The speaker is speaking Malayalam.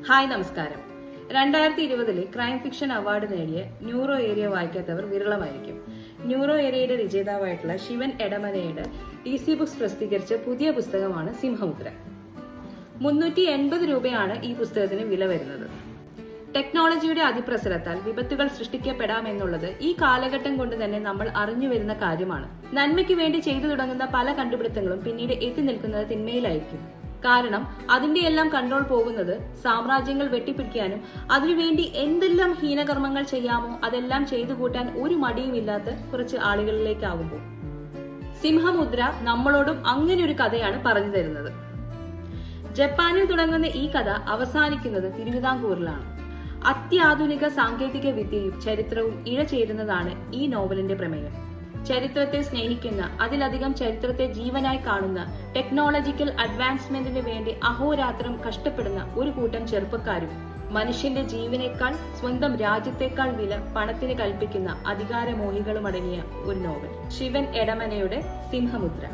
ഹായ് നമസ്കാരം. 2020 ക്രൈം ഫിക്ഷൻ അവാർഡ് നേടിയ ന്യൂറോ ഏരിയ വായിക്കാത്തവർ വിരളമായിരിക്കും. ന്യൂറോ ഏരിയയുടെ രചയിതാവായിട്ടുള്ള ശിവൻ എടമനയുടെ DC ബുക്സ് പ്രസിദ്ധീകരിച്ച പുതിയ പുസ്തകമാണ് സിംഹമുദ്ര. 380 രൂപയാണ് ഈ പുസ്തകത്തിന് വില വരുന്നത്. ടെക്നോളജിയുടെ അതിപ്രസരത്താൽ വിപത്തുകൾ സൃഷ്ടിക്കപ്പെടാമെന്നുള്ളത് ഈ കാലഘട്ടം കൊണ്ട് തന്നെ നമ്മൾ അറിഞ്ഞു വരുന്ന കാര്യമാണ്. നന്മയ്ക്ക് വേണ്ടി ചെയ്തു തുടങ്ങുന്ന പല കണ്ടുപിടുത്തങ്ങളും പിന്നീട് എത്തി നിൽക്കുന്നത് തിന്മയിലായിരിക്കും. കാരണം അതിന്റെയെല്ലാം കൺട്രോൾ പോകുന്നത് സാമ്രാജ്യങ്ങൾ വെട്ടിപ്പിടിക്കാനും അതിനുവേണ്ടി എന്തെല്ലാം ഹീനകർമ്മങ്ങൾ ചെയ്യാമോ അതെല്ലാം ചെയ്തു കൂട്ടാൻ ഒരു മടിയുമില്ലാത്ത കുറച്ച് ആളുകളിലേക്കാകുമ്പോൾ. സിംഹമുദ്ര നമ്മളോടും അങ്ങനെ ഒരു കഥയാണ് പറഞ്ഞു തരുന്നത്. ജപ്പാനിൽ തുടങ്ങുന്ന ഈ കഥ അവസാനിക്കുന്നത് തിരുവിതാംകൂറിലാണ്. അത്യാധുനിക സാങ്കേതിക വിദ്യയും ചരിത്രവും ഇഴചേരുന്നതാണ് ഈ നോവലിന്റെ പ്രമേയം. ചരിത്രത്തെ സ്നേഹിക്കുന്ന, അതിലധികം ചരിത്രത്തെ ജീവനായി കാണുന്ന, ടെക്നോളജിക്കൽ അഡ്വാൻസ്മെന്റിന് വേണ്ടി അഹോരാത്രം കഷ്ടപ്പെടുന്ന ഒരു കൂട്ടം ചെറുപ്പക്കാരും മനുഷ്യന്റെ ജീവനേക്കാൾ സ്വന്തം രാജ്യത്തെക്കാൾ വില പണത്തിന് കൽപ്പിക്കുന്ന അധികാരമോഹികളും അടങ്ങിയ ഒരു നോവൽ. ശിവൻ എടമനയുടെ സിംഹമുദ്ര.